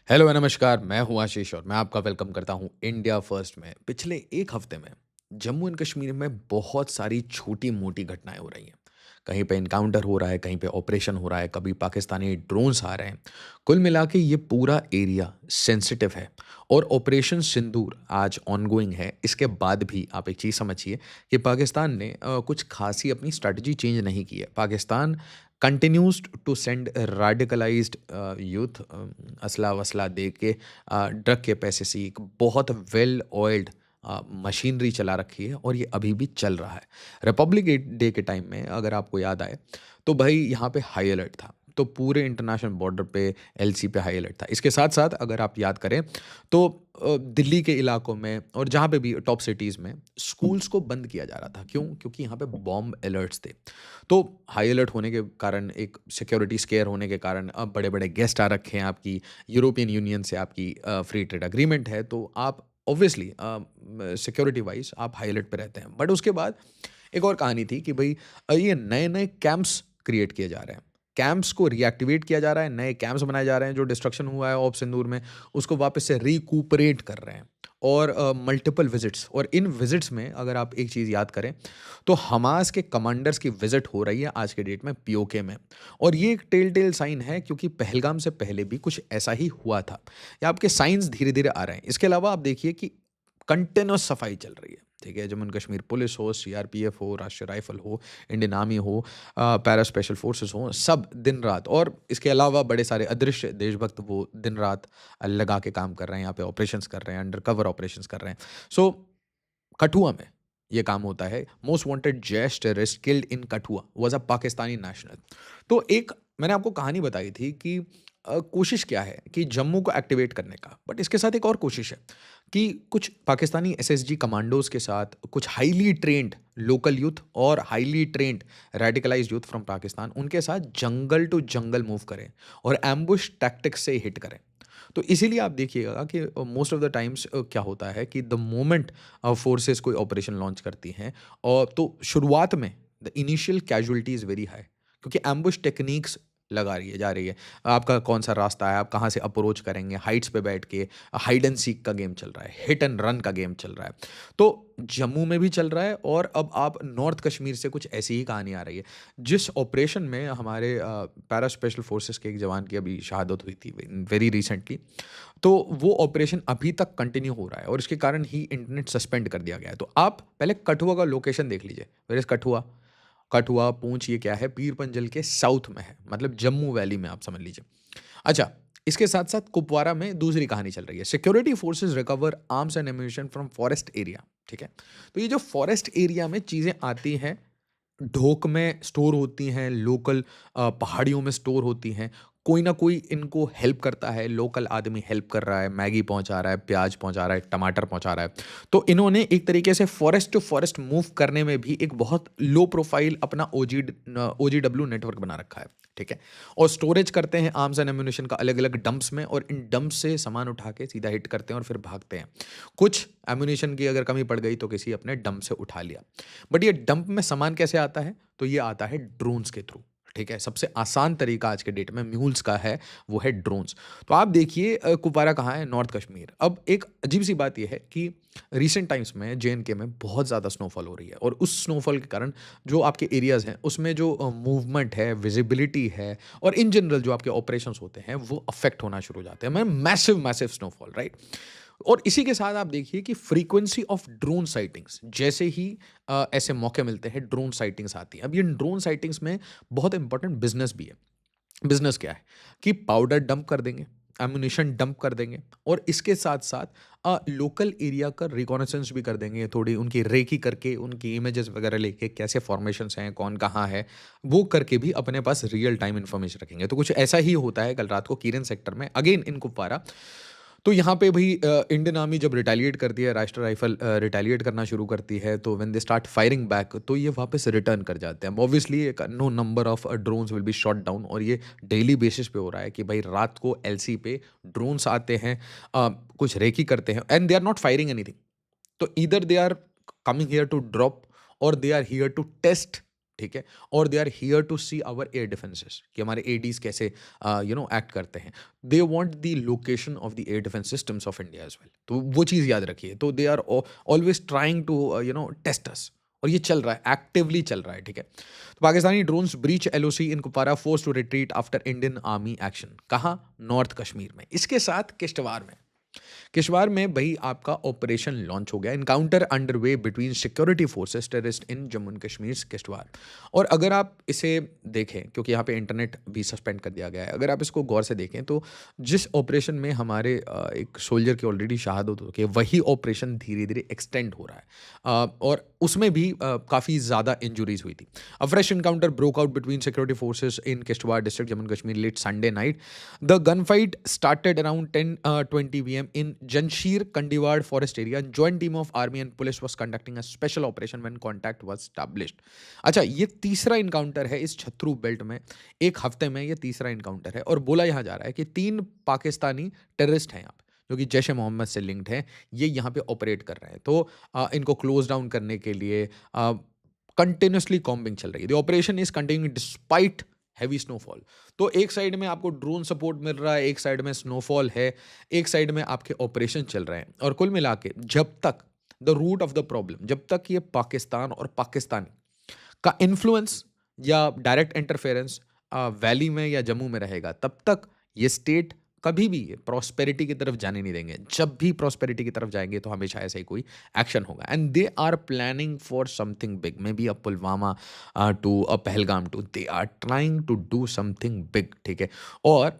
Hello नमस्कार, मैं हूँ आशीष और मैं आपका वेलकम करता हूँ इंडिया फर्स्ट में। पिछले एक हफ्ते में जम्मू एंड कश्मीर में बहुत सारी छोटी-मोटी घटनाएँ हो रही हैं। कहीं पे एनकाउंटर हो रहा है, कहीं पे ऑपरेशन हो रहा है, कभी पाकिस्तानी ड्रोन्स आ रहे हैं। कुल मिला के ये पूरा एरिया सेंसिटिव है और ऑपरेशन सिंदूर आज ऑनगोइंग है। इसके बाद भी आप एक चीज़ समझिए कि पाकिस्तान ने कुछ ख़ासी अपनी स्ट्रैटेजी चेंज नहीं की है। Pakistan continues to send radicalised youth असला-वसला दे के ड्रग के पैसे से एक बहुत वेल ऑयल्ड मशीनरी चला रखी है और ये अभी भी चल रहा है। रिपब्लिक डे के टाइम में अगर आपको याद आए, तो भाई यहाँ पे हाई अलर्ट था। तो पूरे इंटरनेशनल बॉर्डर पे एलसी पे हाई अलर्ट था। इसके साथ-साथ अगर आप याद करें तो दिल्ली के इलाकों में और जहाँ पे भी टॉप सिटीज़ में स्कूल्स को बंद किया जा रहा था। क्यों? क्योंकि यहाँ पे बॉम्ब अलर्ट्स थे। तो हाई अलर्ट होने के कारण एक सिक्योरिटी स्केयर होने के कारण अब बड़े-बड़े गेस्ट आ रखे हैं आपकी यूरोपियन यूनियन से आपकी फ्री ट्रेड एग्रीमेंट है तो आप ऑब्वियसली सिक्योरिटी वाइज़ आप हाई अलर्ट पे रहते हैं। बट उसके बाद एक और कहानी थी कि भई ये नए-नए कैंप्स क्रिएट किए जा रहे हैं। कैंप्स को रीएक्टिवेट किया जा रहा है, नए कैंप्स बनाए जा रहे हैं जो डिस्ट्रक्शन हुआ है ऑप सिंदूर में, उसको वापस से रिकूपरेट कर रहे हैं। और मल्टीपल विज़िट्स और इन विज़िट्स में अगर आप एक चीज़ याद करें तो हमास के कमांडर्स की विज़िट हो रही है आज के डेट में पीओके में और ये एक टेल साइन है क्योंकि पहलगाम से पहले भी कुछ ऐसा ही हुआ था। ये आपके साइंस धीरे-धीरे आ रहे हैं। इसके अलावा आप देखिए कि कंटिन्यूअस सफाई चल रही है, ठीक है? जम्मू एंड कश्मीर पुलिस हो, सीआरपीएफ हो, राष्ट्रीय राइफ़ल हो, इंडियन आर्मी हो, पैरा स्पेशल फोर्सेस हों, सब दिन-रात और इसके अलावा बड़े सारे अदृश्य देशभक्त वो दिन-रात लगा के काम कर रहे हैं, यहाँ पे ऑपरेशंस कर रहे हैं, अंडर कवर ऑपरेशंस कर रहे हैं। सो कठुआ में ये काम होता है। Most wanted Jaish terrorist killed in Kathua was a Pakistani national. तो एक मैंने आपको कहानी बताई थी कि कोशिश क्या है कि जम्मू को एक्टिवेट करने का, बट इसके साथ एक और कोशिश है कि कुछ पाकिस्तानी एसएसजी कमांडोज़ के साथ कुछ हाइली ट्रेन्ड लोकल यूथ और highly trained radicalized youth from Pakistan उनके साथ जंगल टू जंगल मूव करें और एम्बुश टैक्टिक्स से हिट करें। तो इसीलिए आप देखिएगा कि मोस्ट ऑफ द टाइम्स क्या होता है कि द मोमेंट फोर्सेस कोई ऑपरेशन लॉन्च करती हैं और तो शुरुआत में the initial casualty is very high क्योंकि एम्बुश टेक्निक्स लगा रही है जा रही है। आपका कौन सा रास्ता है, आप कहाँ से अप्रोच करेंगे, हाइट्स पे बैठ के हाइड एंड सीक का गेम चल रहा है, हिट एंड रन का गेम चल रहा है। तो जम्मू में भी चल रहा है और अब आप नॉर्थ कश्मीर से कुछ ऐसी ही कहानी आ रही है। जिस ऑपरेशन में हमारे पैरा स्पेशल फोर्सेस के एक जवान की अभी शहादत हुई थी वेरी रिसेंटली, तो वो ऑपरेशन अभी तक कंटिन्यू हो रहा है और इसके कारण ही इंटरनेट सस्पेंड कर दिया गया है। तो आप पहले कठुआ का लोकेशन देख लीजिए, वेयर इज़ कठुआ? कठुआ, पूंछ ये क्या है? पीर पंजल के साउथ में है, मतलब जम्मू वैली में आप समझ लीजिए। अच्छा, इसके साथ-साथ कुपवारा में दूसरी कहानी चल रही है। Security forces recover arms and ammunition from forest area, ठीक है? तो ये जो फॉरेस्ट एरिया में चीज़ें आती हैं ढोक में स्टोर होती हैं, लोकल पहाड़ियों में स्टोर होती हैं। कोई ना कोई इनको हेल्प करता है, लोकल आदमी हेल्प कर रहा है, मैगी पहुँचा रहा है, प्याज़ पहुँचा रहा है, टमाटर पहुँचा रहा है। तो इन्होंने एक तरीके से फॉरेस्ट टू फॉरेस्ट मूव करने में भी एक बहुत लो प्रोफ़ाइल अपना ओजीडब्ल्यू नेटवर्क बना रखा है, ठीक है? और स्टोरेज करते हैं आर्म्स एंड एम्यूनिशन का अलग-अलग डंप्स में और इन डंप्स से सामान उठा के सीधा हिट करते हैं और फिर भागते हैं। कुछ एम्यूनिशन की अगर कमी पड़ गई तो किसी अपने डंप से उठा लिया। बट ये डंप में सामान कैसे आता है? तो ये आता है ड्रोन्स के थ्रू, ठीक है? सबसे आसान तरीका आज के डेट में म्यूल्स का है, वो है ड्रोन्स। तो आप देखिए कुपवारा कहाँ है? नॉर्थ कश्मीर। अब एक अजीब-सी बात ये है कि रिसेंट टाइम्स में जेएनके में बहुत ज़्यादा स्नोफॉल हो रही है और उस स्नोफॉल के कारण जो आपके एरियाज़ हैं, उसमें जो मूवमेंट है, विज़िबिलिटी है और इन जनरल जो आपके ऑपरेशंस होते हैं, वो अफ़ेक्ट होना शुरू हो जाते हैं। मैं मैसिव मैसिव स्नोफॉल, राइट? और इसी के साथ आप देखिए कि फ्रीक्वेंसी ऑफ ड्रोन साइटिंग्स जैसे ही ऐसे मौके मिलते हैं ड्रोन साइटिंग्स आती हैं। अब ये ड्रोन साइटिंग्स में बहुत इंपॉर्टेंट बिजनेस भी है। बिजनेस क्या है कि पाउडर डंप कर देंगे, एम्यूनिशन डंप कर देंगे और इसके साथ साथ लोकल एरिया का रिकॉनेसेंस भी कर देंगे, थोड़ी उनकी रेकी करके उनकी इमेजेस वगैरह लेके कैसे फॉर्मेशंस हैं, कौन कहाँ है, वो करके भी अपने पास रियल टाइम इन्फॉर्मेशन रखेंगे। तो कुछ ऐसा ही होता है कल रात को कीरन सेक्टर में अगेन इन कुपवारा। तो यहाँ पे भी इंडियन आर्मी जब रिटेलिएट करती है, राष्ट्रीय राइफल रिटेलिएट करना शुरू करती है, तो when they start firing back तो ये वापस रिटर्न कर जाते हैं। ऑब्वियसली एक no number of drones will be shot down और ये डेली बेसिस पे हो रहा है कि भाई रात को एलसी पे ड्रोन्स आते हैं, कुछ रेकी करते हैं and they are not firing anything. तो either they are coming here to drop और they are here to test, ठीक है? और they are here to see our air defences कि हमारे एडीज़ कैसे एक्ट करते हैं। They want the location of the air defence systems of India as well. तो वो चीज़ याद रखिए। तो they are always trying to test us, और ये चल रहा है, एक्टिवली चल रहा है, ठीक है? तो Pakistani drones breach LOC in Kupwara, force to retreat after Indian army action. कहाँ? नॉर्थ कश्मीर में। इसके साथ किश्तवाड़ में। किश्तवाड़ में भाई आपका ऑपरेशन लॉन्च हो गया। Encounter underway between security forces terrorist in Jammu and Kashmir Kishtwar. और अगर आप इसे देखें, क्योंकि यहाँ पे इंटरनेट भी सस्पेंड कर दिया गया है, अगर आप इसको गौर से देखें तो जिस ऑपरेशन में हमारे एक सोल्जर की ऑलरेडी शहादत हो चुकी है, वही ऑपरेशन धीरे धीरे एक्सटेंड हो रहा है, और उसमें भी काफ़ी ज़्यादा इंजुरीज हुई थी। A fresh encounter broke out between security forces in Kishtwar district Jammu and Kashmir late Sunday night. The gunfight started around 10:20 p.m. in Jansheer Kandiwad forest area. Joint team of army and police was conducting a special operation when contact was established. अच्छा, ये तीसरा encounter है इस छत्रू belt में। एक हफ्ते में ये तीसरा इनकाउंटर है, और बोला यहाँ जा रहा है कि 3 पाकिस्तानी टेररिस्ट हैं यहाँ पे, जो कि जैश ए मोहम्मद से लिंक्ड हैं। ये यहाँ पे ऑपरेट कर रहे हैं। तो इनको क्लोज डाउन करने के लिए कंटिन्यूसली कॉम्बिंग चल रही है। The operation is continuing despite heavy snowfall. तो एक साइड में आपको ड्रोन सपोर्ट मिल रहा है, एक साइड में स्नोफॉल है, एक साइड में आपके ऑपरेशन चल रहे हैं, और कुल मिला के जब तक the root of the problem, जब तक ये पाकिस्तान और पाकिस्तानी का इन्फ्लुएंस या डायरेक्ट इंटरफेरेंस वैली में या जम्मू में रहेगा, तब तक ये स्टेट कभी भी प्रॉस्पेरिटी की तरफ जाने नहीं देंगे। जब भी प्रॉस्पेरिटी की तरफ जाएंगे तो हमेशा ऐसा ही कोई एक्शन होगा, and they are planning for something big, maybe a Pulwama two a Pahalgam two, they are trying to do something big, ठीक है? और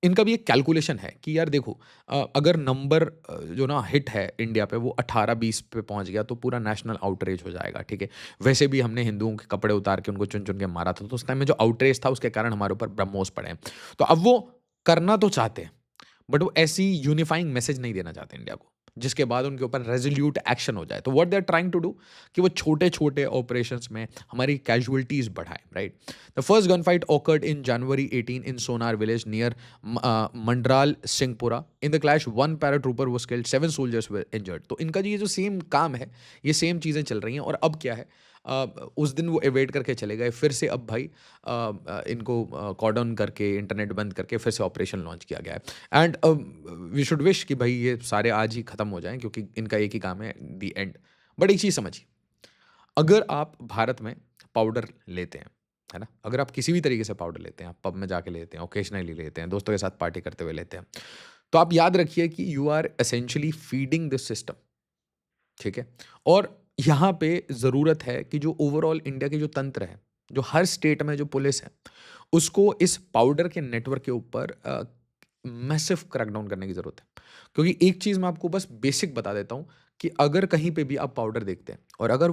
इनका भी एक कैलकुलेशन है कि यार देखो, अगर नंबर जो ना हिट है इंडिया पे वो 18-20 पे पहुंच गया तो पूरा नेशनल आउटरीच हो जाएगा, ठीक है? वैसे भी हमने हिंदुओं के कपड़े उतार के उनको चुन चुन के मारा था, तो उस टाइम में जो आउटरीच था उसके कारण हमारे ऊपर ब्रह्मोस पड़े हैं। तो अब वो करना तो चाहते हैं, बट वो ऐसी यूनिफाइंग मैसेज नहीं देना चाहते इंडिया को, जिसके बाद उनके ऊपर रेजोल्यूट एक्शन हो जाए। तो what they are trying to do कि वो छोटे छोटे ऑपरेशंस में हमारी कैजुअलिटीज बढ़ाएं, right? The first gun fight occurred in January 18 in Sonar village near Mandral Singhpura. In the clash 1 paratrooper was killed, 7 soldiers were injured. तो इनका ये जो सेम काम है, ये सेम चीज़ें चल रही हैं। और अब क्या है, उस दिन वो एवेट करके चले गए, फिर से अब भाई इनको कॉर्डन करके, इंटरनेट बंद करके फिर से ऑपरेशन लॉन्च किया गया है। एंड वी शुड विश कि भाई ये सारे आज ही ख़त्म हो जाएं, क्योंकि इनका एक ही काम है, दी एंड। बट एक चीज़ समझिए, अगर आप भारत में पाउडर लेते हैं, है ना? अगर आप किसी भी तरीके से पाउडर लेते हैं, आप पब में जाके लेते हैं, ओकेजनली लेते हैं, दोस्तों के साथ पार्टी करते हुए लेते हैं, तो आप याद रखिए कि you are essentially feeding this system, ठीक है? और यहाँ पे ज़रूरत है कि जो ओवरऑल इंडिया के जो तंत्र है, जो हर स्टेट में जो पुलिस है, उसको इस पाउडर के नेटवर्क के ऊपर मैसिव क्रैकडाउन करने की ज़रूरत है। क्योंकि एक चीज़ मैं आपको बस बेसिक बता देता हूँ कि अगर कहीं पे भी आप पाउडर देखते हैं, और अगर